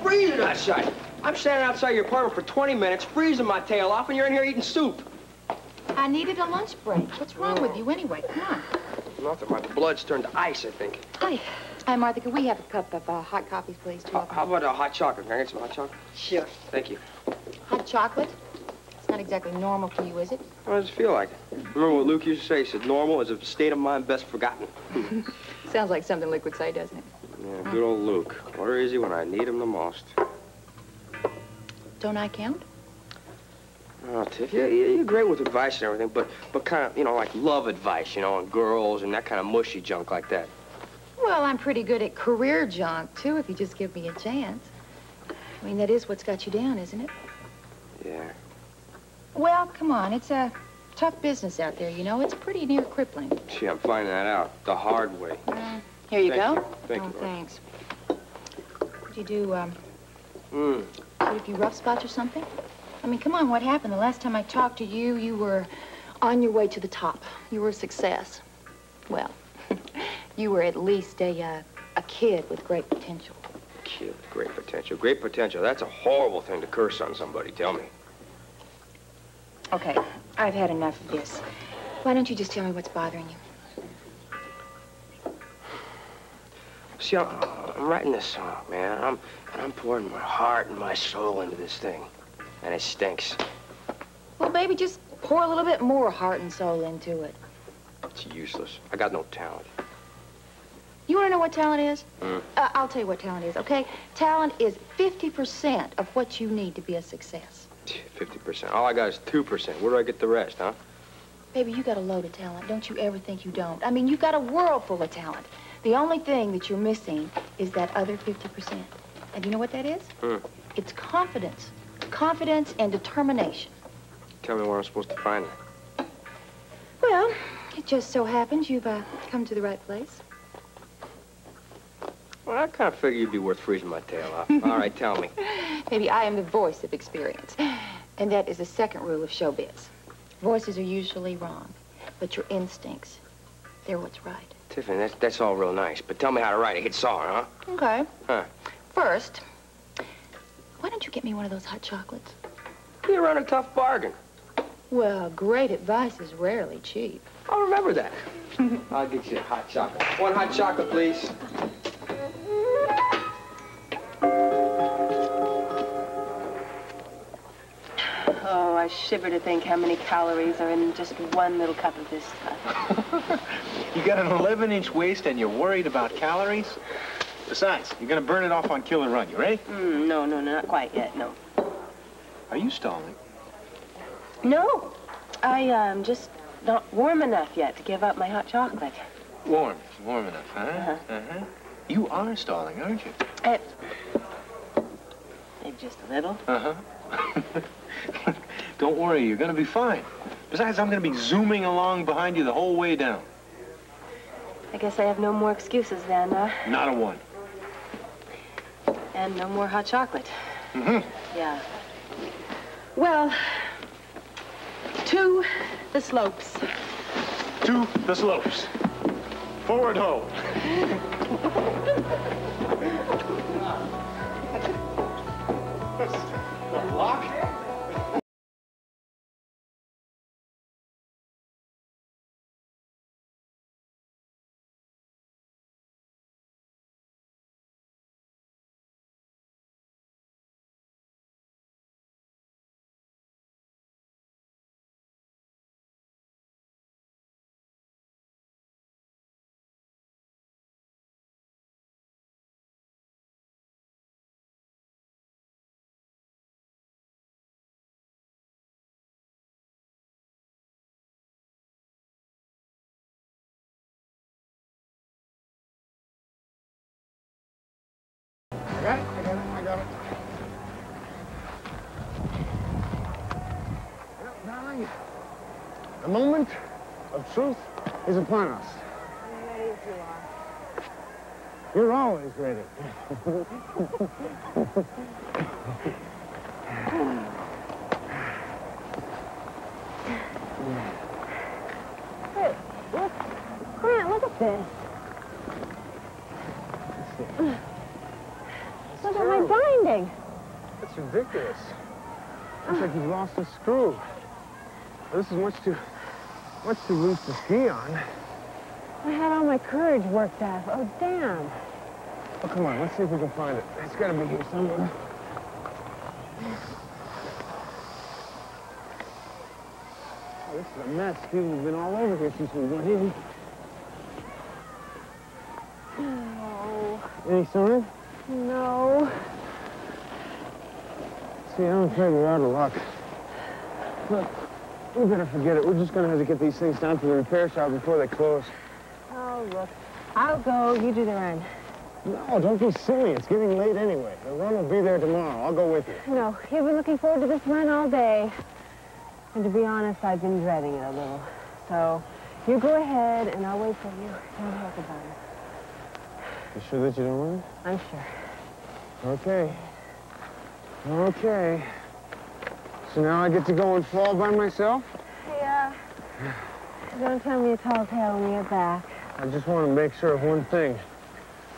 Freezing outside. I'm standing outside your apartment for 20 minutes, freezing my tail off, and you're in here eating soup. I needed a lunch break. What's wrong with you anyway? Come on. Nothing. My blood's turned to ice, I think. Hi, Martha. Could we have a cup of hot coffee, please? How about a hot chocolate? Can I get some hot chocolate? Sure. Thank you. Hot chocolate? It's not exactly normal for you, is it? How does it feel like? Remember what Luke used to say? He said, normal is a state of mind best forgotten. Sounds like something Luke would say, doesn't it? Yeah, good old Luke. Where is he when I need him the most? Don't I count? Oh, Tiff, you're great with advice and everything, but kind of, you know, like love advice, you know, on girls and that kind of mushy junk like that. Well, I'm pretty good at career junk, too, if you just give me a chance. I mean, that is what's got you down, isn't it? Yeah. Well, come on. It's a tough business out there, you know. It's pretty near crippling. Gee, I'm finding that out the hard way. Here you go. Thank you. Thanks. What do you do, a few rough spots or something? I mean, come on, what happened? The last time I talked to you, you were on your way to the top. You were a success. Well, you were at least a kid with great potential. Kid with great potential. Great potential. That's a horrible thing to curse on somebody, tell me. Okay, I've had enough of this. Why don't you just tell me what's bothering you? See, I'm writing this song, man. I'm pouring my heart and my soul into this thing. And it stinks. Well, baby, just pour a little bit more heart and soul into it. It's useless. I got no talent. You want to know what talent is? I'll tell you what talent is, okay? Talent is 50% of what you need to be a success. 50%. All I got is 2%. Where do I get the rest, huh? Baby, you got a load of talent. Don't you ever think you don't. I mean, you've got a world full of talent. The only thing that you're missing is that other 50%. And you know what that is? It's confidence. Confidence and determination. Tell me where I'm supposed to find it. Well, it just so happens you've come to the right place. Well, I kind of figured you'd be worth freezing my tail off. All right, tell me. Maybe I am the voice of experience. And that is the second rule of showbiz. Voices are usually wrong, but your instincts, they're what's right. Tiffany, that's all real nice, but tell me how to write a hit song, huh? Okay. Huh. First, why don't you get me one of those hot chocolates? You're running a tough bargain. Well, great advice is rarely cheap. I'll remember that. I'll get you a hot chocolate. One hot chocolate, please. Oh, I shiver to think how many calories are in just one little cup of this stuff. You got an 11-inch waist and you're worried about calories? Besides, you're gonna burn it off on Kill and Run. You ready? No, not quite yet, no. Are you stalling? No, I just not warm enough yet to give up my hot chocolate. Warm enough, huh? You are stalling, aren't you? Maybe just a little. Don't worry, you're gonna be fine. Besides, I'm gonna be zooming along behind you the whole way down. I guess I have no more excuses then, Not a one. And no more hot chocolate. Yeah. Well, to the slopes. To the slopes. Forward ho. Lock. I got it. Well, darling, the moment of truth is upon us. I'm ready if you are. You're always ready. Hey, look. Grant, look at this? Look at my binding. That's ridiculous. Looks like you've lost a screw. This is much too loose to ski on. I had all my courage worked out. Oh, damn. Oh, come on, let's see if we can find it. It's gotta be here somewhere. Oh, this is a mess. People have been all over here since we went in. No. Any sign? No. See, I'm afraid we're out of luck. Look, we better forget it. We're just gonna have to get these things down to the repair shop before they close. Oh, look. I'll go. You do the run. No, don't be silly. It's getting late anyway. The run will be there tomorrow. I'll go with you. No, you've been looking forward to this run all day. And to be honest, I've been dreading it a little. So, you go ahead, and I'll wait for you. Don't talk about it. You sure that you don't mind? I'm sure. Okay. Okay. So now I get to go and fall by myself? Yeah. Don't tell me a tall tale when you get back. I just want to make sure of one thing.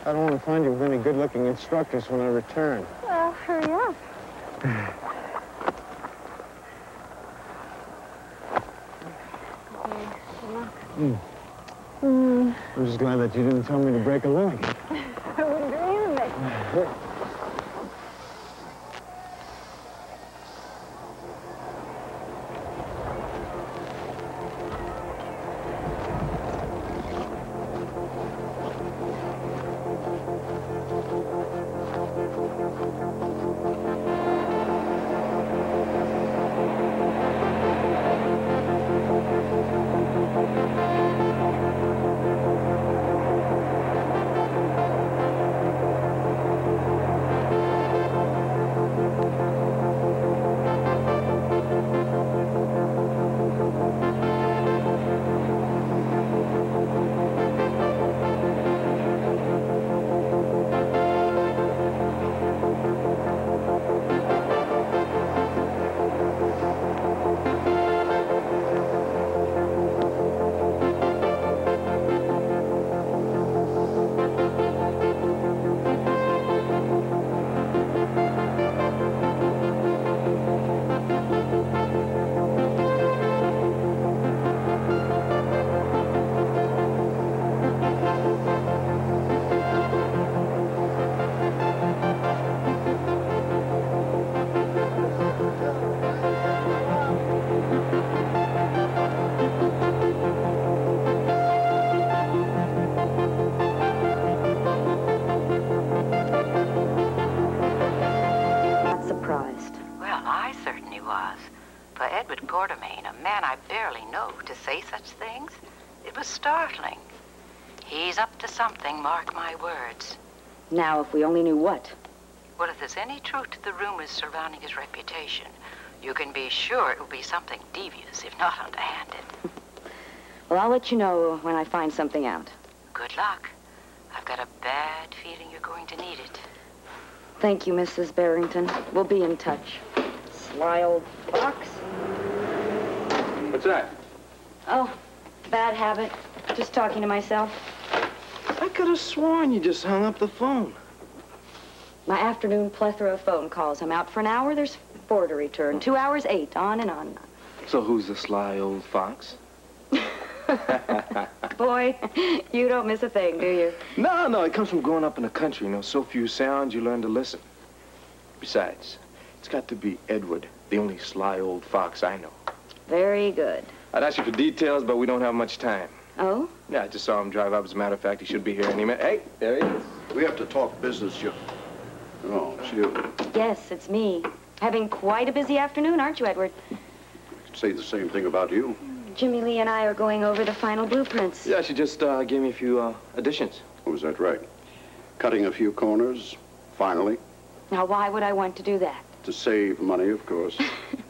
I don't want to find you with any good-looking instructors when I return. Well, hurry up. Okay, good luck. I'm just glad that you didn't tell me to break a leg. I wouldn't dream of it. Startling. He's up to something, mark my words. Now, if we only knew what. Well, if there's any truth to the rumors surrounding his reputation, you can be sure it will be something devious, if not underhanded. Well, I'll let you know when I find something out. Good luck. I've got a bad feeling you're going to need it. Thank you, Mrs. Barrington. We'll be in touch. Sly old fox. What's that? Oh, bad habit. Just talking to myself. I could have sworn you just hung up the phone. My afternoon plethora of phone calls. I'm out for an hour, there's 4 to return. 2 hours, 8, on and on. So who's the sly old fox? Boy, you don't miss a thing, do you? No, it comes from growing up in the country. You know, so few sounds, you learn to listen. Besides, it's got to be Edward, the only sly old fox I know. Very good. I'd ask you for details, but we don't have much time. Oh? Yeah, I just saw him drive up. As a matter of fact, he should be here any minute. Hey, there he is. We have to talk business, Joe. Oh, it's you. Yes, it's me. Having quite a busy afternoon, aren't you, Edward? I'd say the same thing about you. Jimmy Lee and I are going over the final blueprints. Yeah, she just gave me a few additions. Oh, is that right? Cutting a few corners, finally. Now, why would I want to do that? To save money, of course.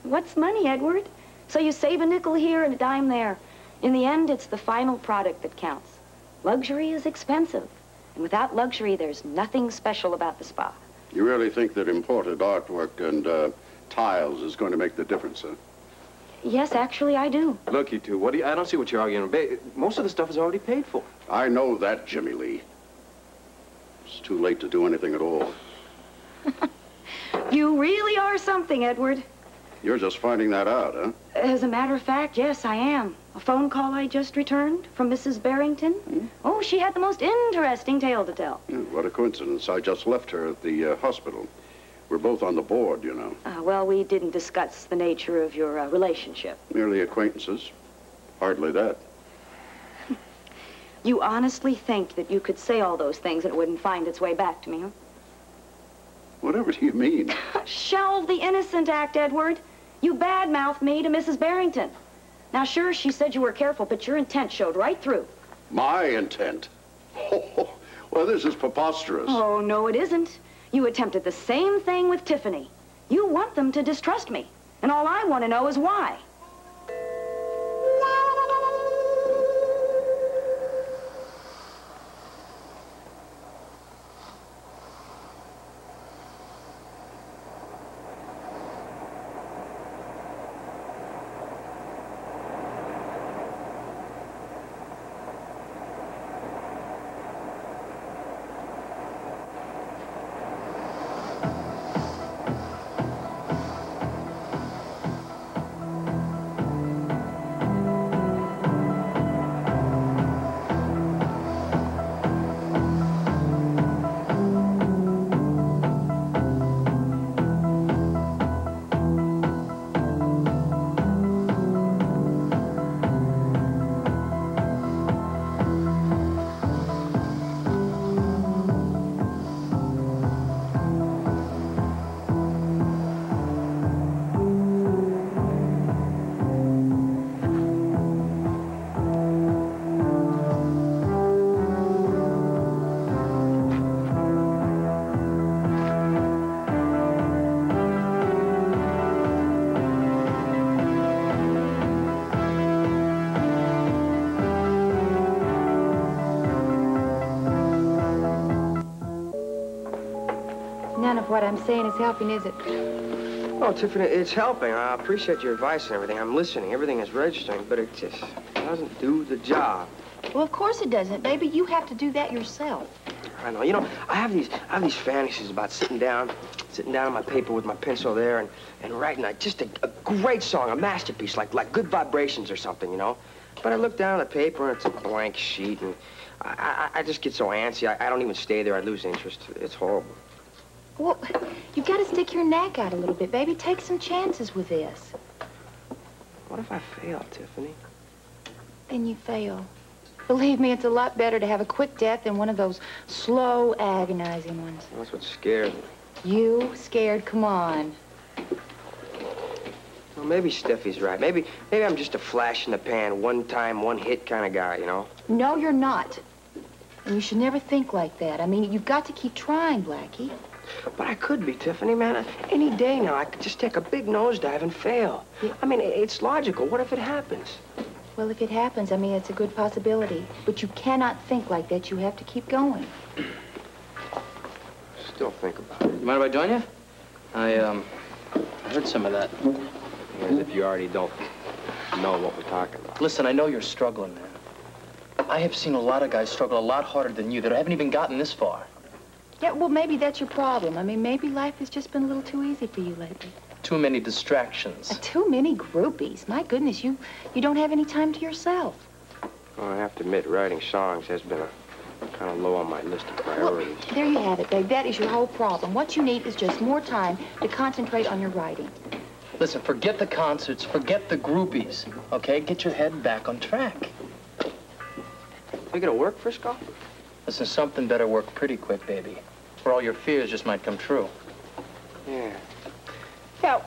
What's money, Edward? So you save a nickel here and a dime there. In the end, it's the final product that counts. Luxury is expensive. And without luxury, there's nothing special about the spa. You really think that imported artwork and tiles is going to make the difference, huh? Yes, actually, I do. Look, you two, I don't see what you're arguing about. Most of the stuff is already paid for. I know that, Jimmy Lee. It's too late to do anything at all. You really are something, Edward. You're just finding that out, huh? As a matter of fact, yes, I am. A phone call I just returned from Mrs. Barrington. Oh, she had the most interesting tale to tell. Yeah, what a coincidence. I just left her at the hospital. We're both on the board, you know. Well, we didn't discuss the nature of your relationship. Merely acquaintances. Hardly that. You honestly think that you could say all those things and it wouldn't find its way back to me, huh? Whatever do you mean? Shelve the innocent act, Edward. You badmouthed me to Mrs. Barrington. Now, sure, she said you were careful, but your intent showed right through. My intent? Oh, well, this is preposterous. Oh, no, it isn't. You attempted the same thing with Tiffany. You want them to distrust me, and all I want to know is why. What I'm saying is helping, is it? Oh, Tiffany, it's helping. I appreciate your advice and everything. I'm listening. Everything is registering, but it just doesn't do the job. Well, of course it doesn't, baby. You have to do that yourself. I know. You know, I have these fantasies about sitting down on my paper with my pencil there and writing just a great song, a masterpiece, like Good Vibrations or something, you know? But I look down at the paper and it's a blank sheet, and I just get so antsy. I don't even stay there. I lose interest. It's horrible. Well, you've got to stick your neck out a little bit, baby. Take some chances with this. What if I fail, Tiffany? Then you fail. Believe me, it's a lot better to have a quick death than one of those slow, agonizing ones. That's what scares me. You scared? Come on. Well, maybe Steffi's right. Maybe I'm just a flash in the pan, one-time, one-hit kind of guy, you know? No, you're not. And you should never think like that. I mean, you've got to keep trying, Blackie. But I could be, Tiffany, man. Any day now, I could just take a big nosedive and fail. Yeah. I mean, it's logical. What if it happens? Well, if it happens, I mean, it's a good possibility. But you cannot think like that. You have to keep going. Still think about it. You mind if I join you? I heard some of that. As if you already don't know what we're talking about. Listen, I know you're struggling, man. I have seen a lot of guys struggle a lot harder than you that haven't even gotten this far. Yeah, well, maybe that's your problem. I mean, maybe life has just been a little too easy for you lately. Too many distractions. Too many groupies. My goodness, you don't have any time to yourself. Well, I have to admit, writing songs has been kind of low on my list of priorities. Well, there you have it, babe. That is your whole problem. What you need is just more time to concentrate on your writing. Listen, forget the concerts, forget the groupies, okay? Get your head back on track. You gonna work, Frisco? Listen, something better work pretty quick, baby. Or all your fears just might come true. Yeah. Yeah,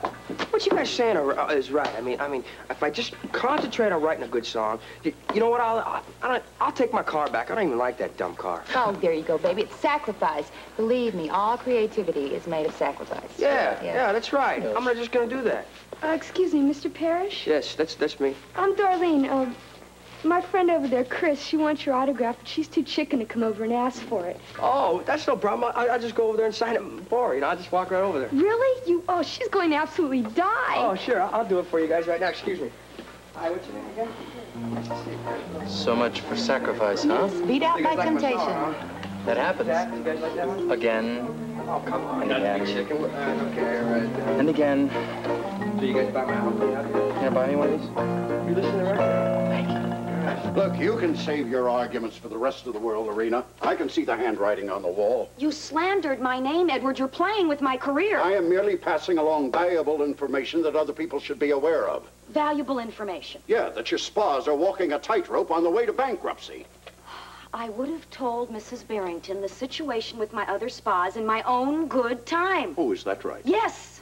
what you guys saying is right. I mean, if I just concentrate on writing a good song, you know what? I'll take my car back. I don't even like that dumb car. Oh, there you go, baby. It's sacrifice. Believe me, all creativity is made of sacrifice. Yeah, that's right. Yes. I'm just gonna do that. Excuse me, Mr. Parrish? Yes, that's me. I'm Darlene. My friend over there, Chris, she wants your autograph, but she's too chicken to come over and ask for it. Oh, that's no problem. I'll just go over there and sign it for her. You know, I'll just walk right over there. Really? Oh, she's going to absolutely die. Oh, sure. I'll do it for you guys right now. Excuse me. Hi, what's your name again? So much for sacrifice, huh? Beat out by temptation. That happens. You guys like that one? Again. Oh, come on. And again. Chicken. Okay, all right. And again. So you guys buy my album? Can I buy me one of these? You listen to the record? Thank you. Look, you can save your arguments for the rest of the world, Lorena. I can see the handwriting on the wall. You slandered my name, Edward. You're playing with my career. I am merely passing along valuable information that other people should be aware of. Valuable information. Yeah, that your spas are walking a tightrope on the way to bankruptcy. I would have told Mrs. Barrington the situation with my other spas in my own good time. Oh, is that right? Yes.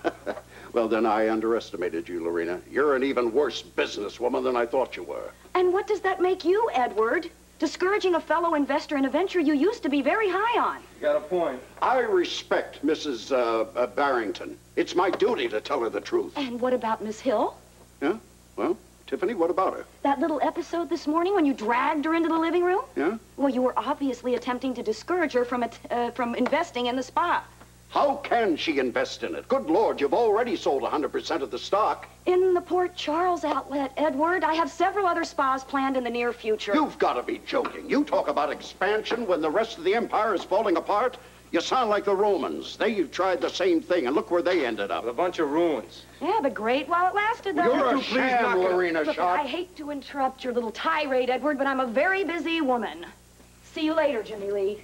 Well, then I underestimated you, Lorena. You're an even worse businesswoman than I thought you were. And what does that make you, Edward? Discouraging a fellow investor in a venture you used to be very high on. You got a point. I respect Mrs. Barrington. It's my duty to tell her the truth. And what about Miss Hill? Yeah? Well, Tiffany, what about her? That little episode this morning when you dragged her into the living room? Yeah? Well, you were obviously attempting to discourage her from investing in the spa. How can she invest in it? Good Lord, you've already sold 100% of the stock. In the Port Charles outlet, Edward. I have several other spas planned in the near future. You've got to be joking. You talk about expansion when the rest of the empire is falling apart? You sound like the Romans. They tried the same thing, and look where they ended up. With a bunch of ruins. Yeah, but great while it lasted, though. You're a sham, Lorena Look, Shot. I hate to interrupt your little tirade, Edward, but I'm a very busy woman. See you later, Jimmy Lee.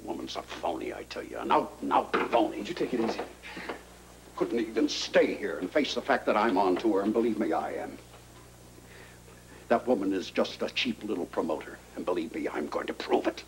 Woman's a phony, I tell you. An out-and-out phony. Would you take it easy? Couldn't even stay here and face the fact that I'm on to her, and believe me, I am. That woman is just a cheap little promoter, and believe me, I'm going to prove it.